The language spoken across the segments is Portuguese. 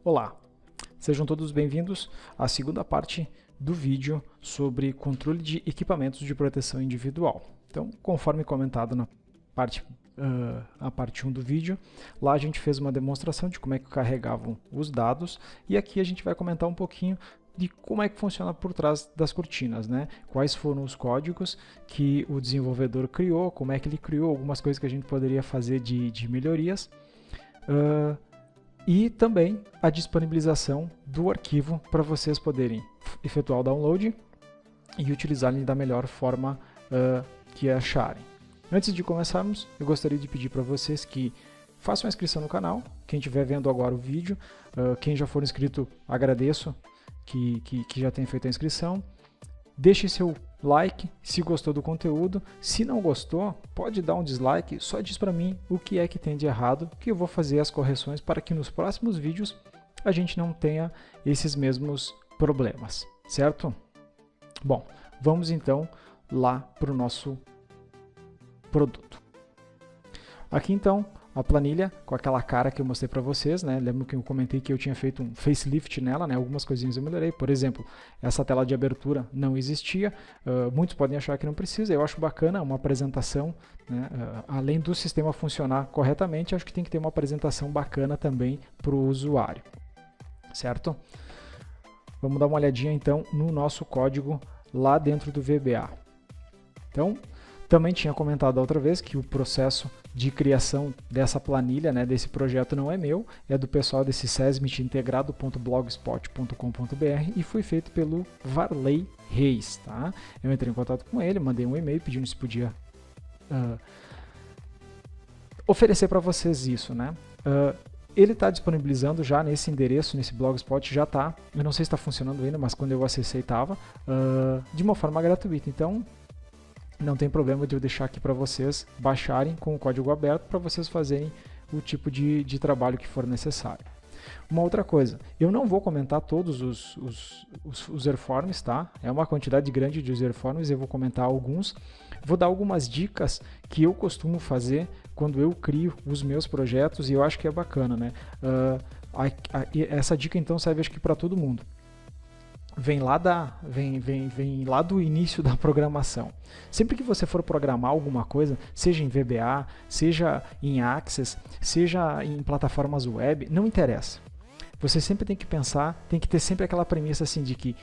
Olá, sejam todos bem-vindos à segunda parte do vídeo sobre controle de equipamentos de proteção individual. Então, conforme comentado na parte, a parte 1 do vídeo, lá a gente fez uma demonstração de como é que carregavam os dados e aqui a gente vai comentar um pouquinho de como é que funciona por trás das cortinas, né? Quais foram os códigos que o desenvolvedor criou, como é que ele criou, algumas coisas que a gente poderia fazer de melhorias. E também a disponibilização do arquivo para vocês poderem efetuar o download e utilizar ele da melhor forma que acharem. Antes de começarmos, eu gostaria de pedir para vocês que façam a inscrição no canal. Quem estiver vendo agora o vídeo, quem já for inscrito, agradeço que já tenha feito a inscrição. Deixe seu like se gostou do conteúdo. Se não gostou, pode dar um dislike, só diz para mim o que é que tem de errado, que eu vou fazer as correções para que nos próximos vídeos a gente não tenha esses mesmos problemas, certo? Bom, vamos então lá para o nosso produto. Aqui então a planilha com aquela cara que eu mostrei para vocês, né? Lembro que eu comentei que eu tinha feito um facelift nela, né? Algumas coisinhas eu melhorei, por exemplo, essa tela de abertura não existia, muitos podem achar que não precisa, eu acho bacana uma apresentação, né? Além do sistema funcionar corretamente, acho que tem que ter uma apresentação bacana também para o usuário, certo? Vamos dar uma olhadinha então no nosso código lá dentro do VBA. Então, também tinha comentado da outra vez que o processo de criação dessa planilha, né, desse projeto não é meu, é do pessoal desse sesmitintegrado.blogspot.com.br e foi feito pelo Varley Reis. Tá? Eu entrei em contato com ele, mandei um e-mail pedindo se podia oferecer para vocês isso. Né? Ele está disponibilizando já nesse endereço, nesse Blogspot, já está, eu não sei se está funcionando ainda, mas quando eu acessei estava, de uma forma gratuita. Então, não tem problema de eu deixar aqui para vocês baixarem com o código aberto para vocês fazerem o tipo de trabalho que for necessário. Uma outra coisa, eu não vou comentar todos os userforms, tá? É uma quantidade grande de userforms, eu vou comentar alguns. Vou dar algumas dicas que eu costumo fazer quando eu crio os meus projetos e eu acho que é bacana, né? Essa dica então serve acho que para todo mundo. Vem lá do início da programação. Sempre que você for programar alguma coisa, seja em VBA, seja em Access, seja em plataformas web, não interessa. Você sempre tem que pensar, tem que ter sempre aquela premissa assim de que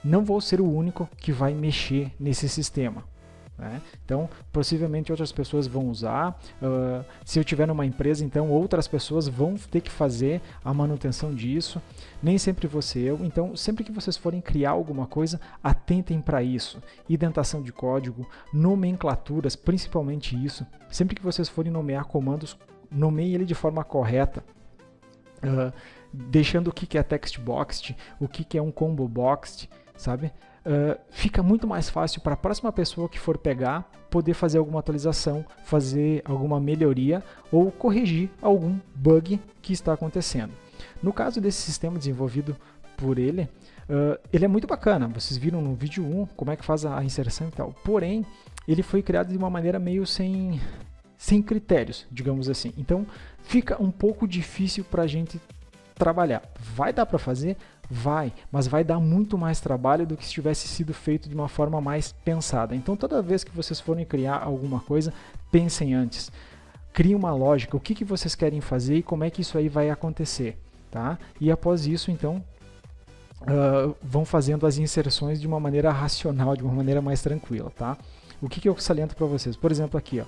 não vou ser o único que vai mexer nesse sistema. Né? Então, possivelmente outras pessoas vão usar. Se eu tiver numa empresa, então outras pessoas vão ter que fazer a manutenção disso. Nem sempre vou ser eu. Então, sempre que vocês forem criar alguma coisa, atentem para isso. Indentação de código, nomenclaturas, principalmente isso. Sempre que vocês forem nomear comandos, nomeiem ele de forma correta. Deixando o que é text boxed, o que é um combo boxed, sabe? Fica muito mais fácil para a próxima pessoa que for pegar poder fazer alguma atualização, fazer alguma melhoria ou corrigir algum bug que está acontecendo. No caso desse sistema desenvolvido por ele, ele é muito bacana. Vocês viram no vídeo 1 como é que faz a inserção e tal. Porém, ele foi criado de uma maneira meio sem critérios, digamos assim. Então, fica um pouco difícil para a gente trabalhar. Vai dar para fazer? Vai, mas vai dar muito mais trabalho do que se tivesse sido feito de uma forma mais pensada. Então, toda vez que vocês forem criar alguma coisa, pensem antes. Criem uma lógica, o que vocês querem fazer e como é que isso aí vai acontecer. Tá? E após isso, então, vão fazendo as inserções de uma maneira racional, de uma maneira mais tranquila. Tá? O que eu saliento para vocês? Por exemplo, aqui, ó.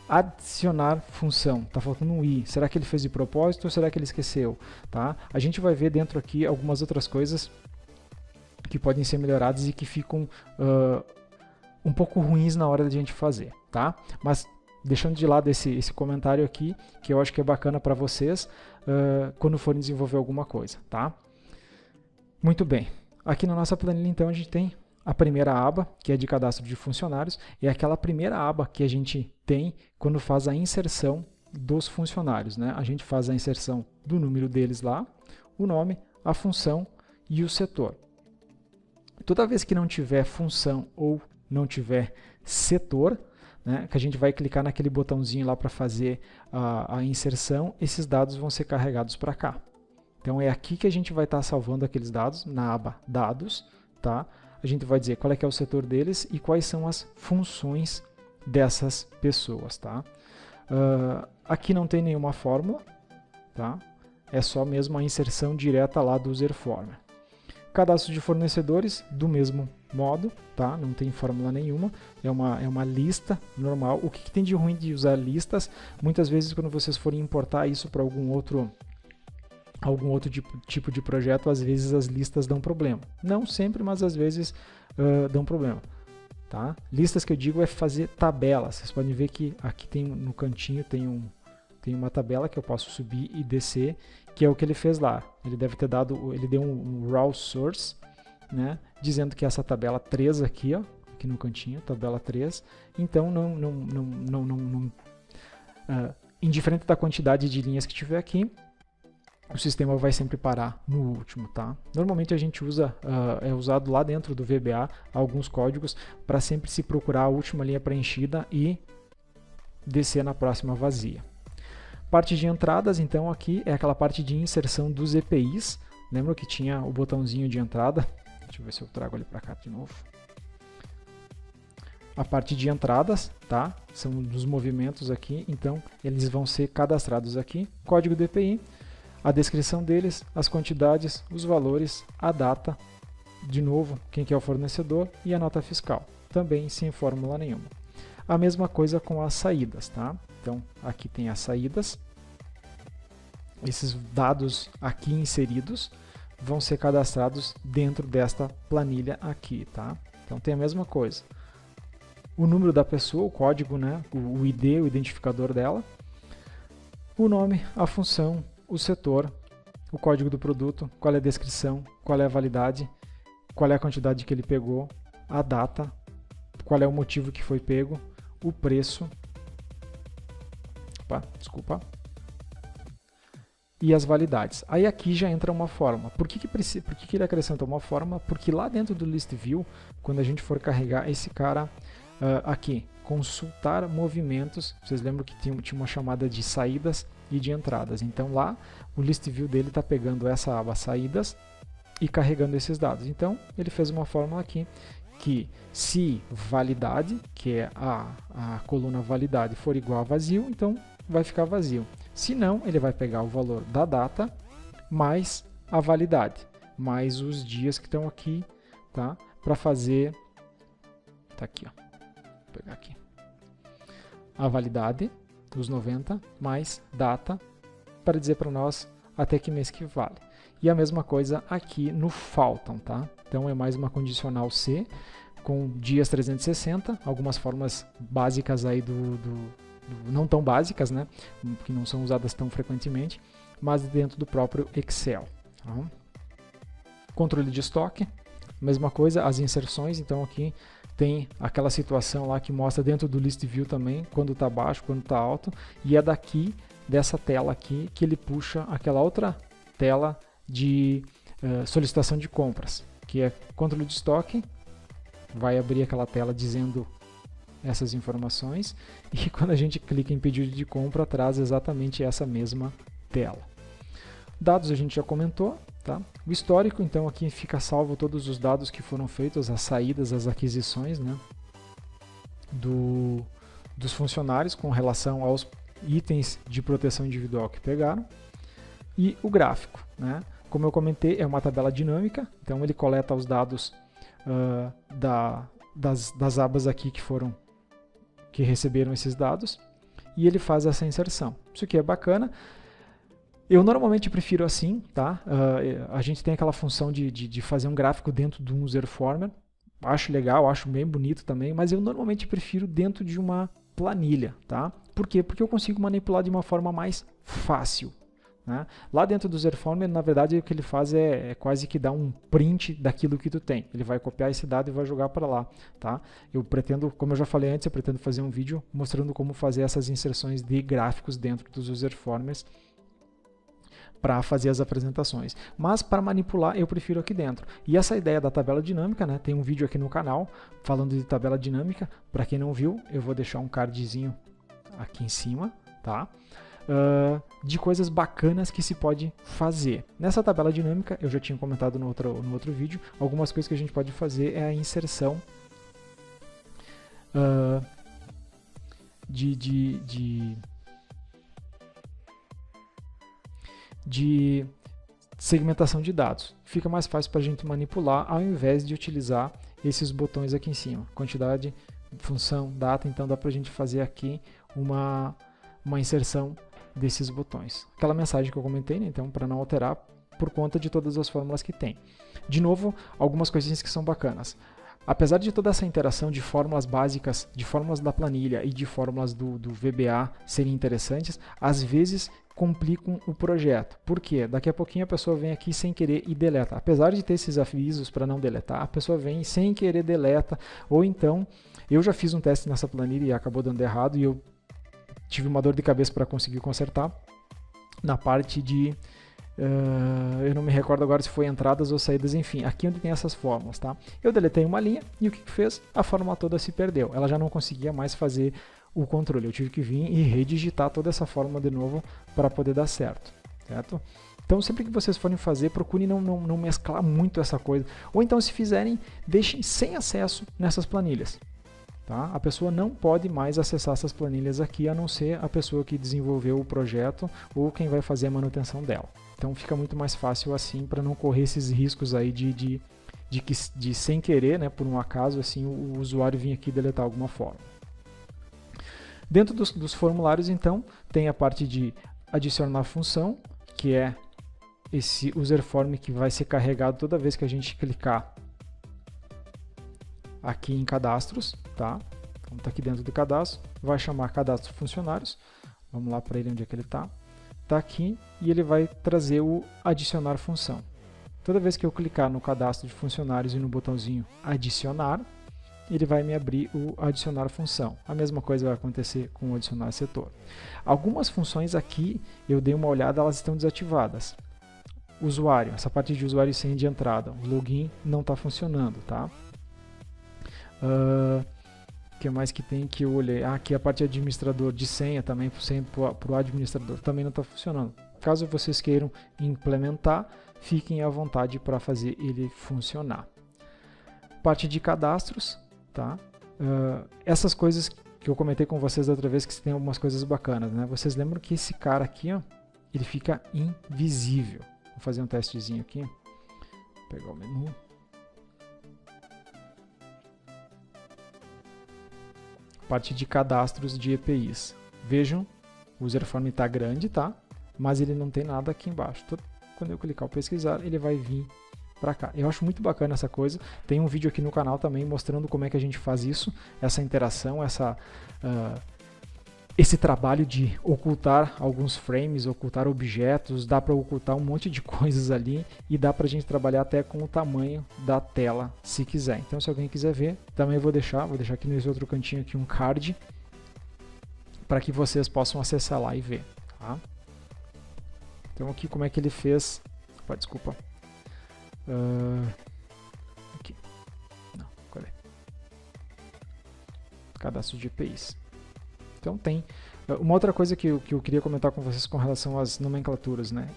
Adicionar função, está faltando um i, será que ele fez de propósito ou será que ele esqueceu? Tá? A gente vai ver dentro aqui algumas outras coisas que podem ser melhoradas e que ficam um pouco ruins na hora da gente fazer, tá? Mas deixando de lado esse comentário aqui, que eu acho que é bacana para vocês quando forem desenvolver alguma coisa, tá? Muito bem, aqui na nossa planilha então a gente tem a primeira aba, que é de cadastro de funcionários, é aquela primeira aba que a gente tem quando faz a inserção dos funcionários. Né? A gente faz a inserção do número deles lá, o nome, a função e o setor. Toda vez que não tiver função ou não tiver setor, né, que a gente vai clicar naquele botãozinho lá para fazer a inserção, esses dados vão ser carregados para cá. Então é aqui que a gente vai estar salvando aqueles dados, na aba Dados, tá? A gente vai dizer qual é que é o setor deles e quais são as funções dessas pessoas, tá? Aqui não tem nenhuma fórmula, tá? É só mesmo a inserção direta lá do userformer. Cadastro de fornecedores, do mesmo modo, tá? Não tem fórmula nenhuma, é uma lista normal. O que tem de ruim de usar listas? Muitas vezes quando vocês forem importar isso para algum outro tipo de projeto, às vezes as listas dão problema. Não sempre, mas às vezes dão problema. Tá? Listas que eu digo é fazer tabelas. Vocês podem ver que aqui tem no cantinho tem uma tabela que eu posso subir e descer, que é o que ele fez lá. Ele deve ter dado, ele deu um raw source, né, dizendo que essa tabela 3 aqui, ó, aqui no cantinho, tabela 3. Então indiferente da quantidade de linhas que tiver aqui, o sistema vai sempre parar no último, tá? Normalmente a gente usa, é usado lá dentro do VBA alguns códigos para sempre se procurar a última linha preenchida e descer na próxima vazia. Parte de entradas, então aqui é aquela parte de inserção dos EPIs. Lembra que tinha o botãozinho de entrada? Deixa eu ver se eu trago ele para cá de novo. A parte de entradas, tá? São dos movimentos aqui, então eles vão ser cadastrados aqui. Código do EPI. A descrição deles, as quantidades, os valores, a data, de novo, quem que é o fornecedor e a nota fiscal, também sem fórmula nenhuma. A mesma coisa com as saídas, tá? Então, aqui tem as saídas. Esses dados aqui inseridos vão ser cadastrados dentro desta planilha aqui, tá? Então, tem a mesma coisa. O número da pessoa, o código, né? O ID, o identificador dela. O nome, a função, o setor, o código do produto, qual é a descrição, qual é a validade, qual é a quantidade que ele pegou, a data, qual é o motivo que foi pego, o preço, e as validades. Aí aqui já entra uma forma. Por que ele acrescenta uma forma? Porque lá dentro do list view, quando a gente for carregar esse cara aqui, consultar movimentos, vocês lembram que tinha uma chamada de saídas e de entradas. Então lá o list view dele está pegando essa aba saídas e carregando esses dados. Então ele fez uma fórmula aqui que se validade, que é a coluna validade, for igual a vazio, então vai ficar vazio. Se não, ele vai pegar o valor da data mais a validade, mais os dias que estão aqui, tá? Para fazer, tá aqui, ó. Vou pegar aqui. A validade, os 90, mais data, para dizer para nós até que mês que vale. E a mesma coisa aqui no faltam, tá? Então é mais uma condicional C, com dias 360, algumas formas básicas aí não tão básicas, né? Que não são usadas tão frequentemente, mas dentro do próprio Excel. Tá? Controle de estoque, mesma coisa, as inserções, então aqui tem aquela situação lá que mostra dentro do list view também, quando está baixo, quando está alto, e é daqui, dessa tela aqui, que ele puxa aquela outra tela de solicitação de compras, que é controle de estoque, vai abrir aquela tela dizendo essas informações, e quando a gente clica em pedido de compra, traz exatamente essa mesma tela. Dados a gente já comentou, tá? O histórico, então aqui fica salvo todos os dados que foram feitos, as saídas, as aquisições, né? Dos funcionários com relação aos itens de proteção individual que pegaram. E o gráfico, né? Como eu comentei, é uma tabela dinâmica, então ele coleta os dados das abas aqui que receberam esses dados e ele faz essa inserção. Isso aqui é bacana. Eu normalmente prefiro assim, tá? A gente tem aquela função de fazer um gráfico dentro de um userformer. Acho legal, acho bem bonito também, mas eu normalmente prefiro dentro de uma planilha, tá? Por quê? Porque eu consigo manipular de uma forma mais fácil. Né? Lá dentro do userformer, na verdade, o que ele faz é quase que dar um print daquilo que tu tem. Ele vai copiar esse dado e vai jogar para lá, tá? Eu pretendo, como eu já falei antes, eu pretendo fazer um vídeo mostrando como fazer essas inserções de gráficos dentro dos userformers para fazer as apresentações. Mas para manipular, eu prefiro aqui dentro. E essa ideia da tabela dinâmica, né? Tem um vídeo aqui no canal falando de tabela dinâmica. Para quem não viu, eu vou deixar um cardzinho aqui em cima, tá? de coisas bacanas que se pode fazer. Nessa tabela dinâmica, eu já tinha comentado no outro vídeo, algumas coisas que a gente pode fazer é a inserção de segmentação de dados. Fica mais fácil para a gente manipular ao invés de utilizar esses botões aqui em cima. Quantidade, função, data, então dá para a gente fazer aqui uma inserção desses botões. Aquela mensagem que eu comentei, né? Então para não alterar por conta de todas as fórmulas que tem. De novo, algumas coisinhas que são bacanas. Apesar de toda essa interação de fórmulas básicas, de fórmulas da planilha e de fórmulas do VBA serem interessantes, às vezes complicam o projeto. Por quê? Daqui a pouquinho a pessoa vem aqui sem querer e deleta. Apesar de ter esses avisos para não deletar, a pessoa vem sem querer deleta. Ou então, eu já fiz um teste nessa planilha e acabou dando errado e eu tive uma dor de cabeça para conseguir consertar na parte de... eu não me recordo agora se foi entradas ou saídas, enfim, aqui onde tem essas fórmulas, tá? Eu deletei uma linha e o que fez? A fórmula toda se perdeu. Ela já não conseguia mais fazer o controle. Eu tive que vir e redigitar toda essa fórmula de novo para poder dar certo, certo? Então, sempre que vocês forem fazer, procurem não mesclar muito essa coisa. Ou então, se fizerem, deixem sem acesso nessas planilhas. Tá? A pessoa não pode mais acessar essas planilhas aqui, a não ser a pessoa que desenvolveu o projeto ou quem vai fazer a manutenção dela. Então fica muito mais fácil assim, para não correr esses riscos aí de sem querer, né, por um acaso, assim, o usuário vir aqui deletar alguma forma. Dentro dos formulários, então, tem a parte de adicionar função, que é esse user form que vai ser carregado toda vez que a gente clicar aqui em cadastros, tá? Então tá aqui dentro do cadastro, vai chamar cadastro funcionários. Vamos lá para ele onde é que ele tá. Tá aqui e ele vai trazer o adicionar função. Toda vez que eu clicar no cadastro de funcionários e no botãozinho adicionar, ele vai me abrir o adicionar função. A mesma coisa vai acontecer com o adicionar setor. Algumas funções aqui, eu dei uma olhada, elas estão desativadas. Usuário, essa parte de usuário e senha de entrada, o login não está funcionando, tá? O que mais que tem que eu olhei? Aqui a parte de administrador de senha também, para o administrador, também não está funcionando. Caso vocês queiram implementar, fiquem à vontade para fazer ele funcionar. Parte de cadastros, tá? Essas coisas que eu comentei com vocês da outra vez, que tem algumas coisas bacanas, né? Vocês lembram que esse cara aqui, ó, ele fica invisível. Vou fazer um testezinho aqui. Vou pegar o menu. Parte de cadastros de EPIs. Vejam, o user form está grande, tá? Mas ele não tem nada aqui embaixo. Quando eu clicar o pesquisar, ele vai vir para cá. Eu acho muito bacana essa coisa. Tem um vídeo aqui no canal também mostrando como é que a gente faz isso, essa interação, esse trabalho de ocultar alguns frames, ocultar objetos, dá para ocultar um monte de coisas ali e dá para a gente trabalhar até com o tamanho da tela, se quiser. Então, se alguém quiser ver, também vou deixar aqui nesse outro cantinho aqui um card para que vocês possam acessar lá e ver. Tá? Então, aqui como é que ele fez... Opa, desculpa. Aqui. Não, cadê? Cadastro de EPIs. Então tem. Uma outra coisa que eu queria comentar com vocês com relação às nomenclaturas, né?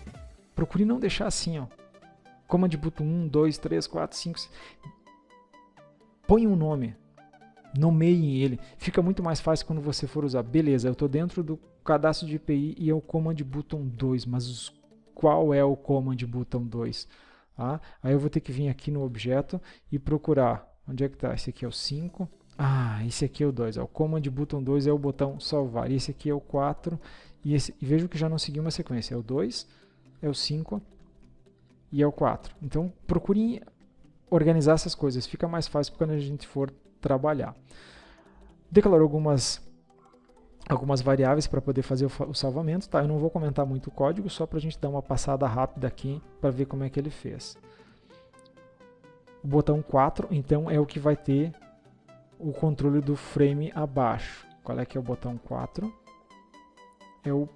Procure não deixar assim, ó. Command button 1, 2, 3, 4, 5... Põe um nome. Nomeiem ele. Fica muito mais fácil quando você for usar. Beleza, eu estou dentro do cadastro de API e é o Command button 2, mas qual é o Command button 2? Tá? Aí eu vou ter que vir aqui no objeto e procurar. Onde é que está? Esse aqui é o 5. Esse aqui é o 2. O Command button 2 é o botão salvar. Esse aqui é o 4. E vejo que já não seguiu uma sequência. É o 2, é o 5 e é o 4. Então procurem organizar essas coisas. Fica mais fácil quando a gente for trabalhar. Declarou algumas variáveis para poder fazer o salvamento. Tá? Eu não vou comentar muito o código, só para a gente dar uma passada rápida aqui para ver como é que ele fez. O botão 4, então, é o que vai ter o controle do frame abaixo. Qual é que é o botão 4? É o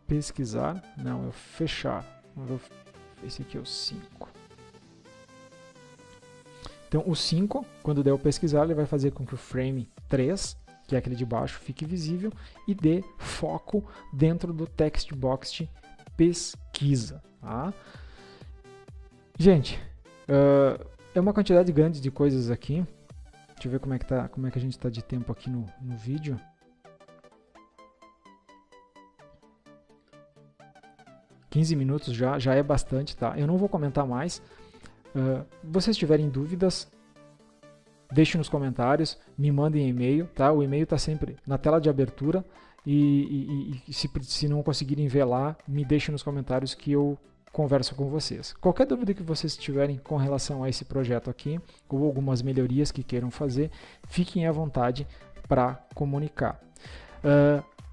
pesquisar? Não, é o fechar. Esse aqui é o 5. Então, o 5, quando der o pesquisar, ele vai fazer com que o frame 3, que é aquele de baixo, fique visível e dê foco dentro do text box pesquisa. Tá? Gente, é uma quantidade grande de coisas aqui. Deixa eu ver como é que a gente está de tempo aqui no vídeo. $15 minutos já é bastante, tá? Eu não vou comentar mais. Vocês tiverem dúvidas, deixem nos comentários, me mandem e-mail, tá? O e-mail está sempre na tela de abertura e se não conseguirem ver lá, me deixem nos comentários que eu converso com vocês. Qualquer dúvida que vocês tiverem com relação a esse projeto aqui, ou algumas melhorias que queiram fazer, fiquem à vontade para comunicar.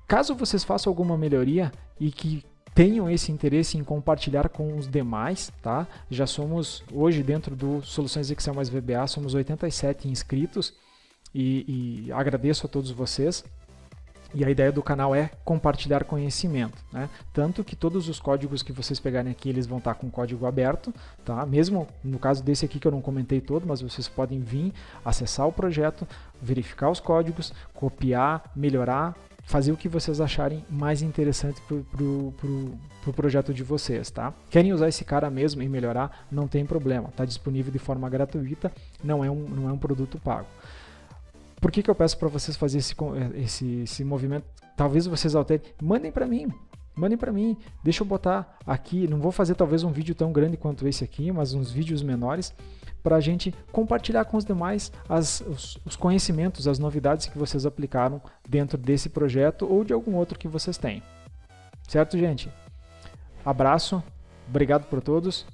Caso vocês façam alguma melhoria e que tenham esse interesse em compartilhar com os demais, tá? Já somos, hoje dentro do Soluções Excel mais VBA, somos 87 inscritos e agradeço a todos vocês. E a ideia do canal é compartilhar conhecimento, né? Tanto que todos os códigos que vocês pegarem aqui, eles vão estar com código aberto, tá? Mesmo no caso desse aqui que eu não comentei todo, mas vocês podem vir, acessar o projeto, verificar os códigos, copiar, melhorar, fazer o que vocês acharem mais interessante pro projeto de vocês, tá? Querem usar esse cara mesmo e melhorar? Não tem problema, está disponível de forma gratuita, não é um produto pago. Por que eu peço para vocês fazer esse movimento? Talvez vocês alterem, mandem para mim, deixa eu botar aqui, não vou fazer talvez um vídeo tão grande quanto esse aqui, mas uns vídeos menores, para a gente compartilhar com os demais os conhecimentos, as novidades que vocês aplicaram dentro desse projeto ou de algum outro que vocês têm. Certo, gente? Abraço, obrigado por todos.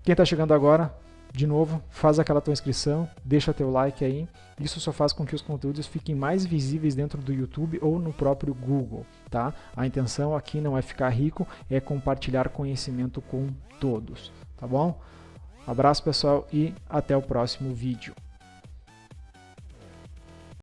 Quem está chegando agora, de novo, faz aquela tua inscrição, deixa teu like aí. Isso só faz com que os conteúdos fiquem mais visíveis dentro do YouTube ou no próprio Google, tá? A intenção aqui não é ficar rico, é compartilhar conhecimento com todos, tá bom? Abraço, pessoal, e até o próximo vídeo.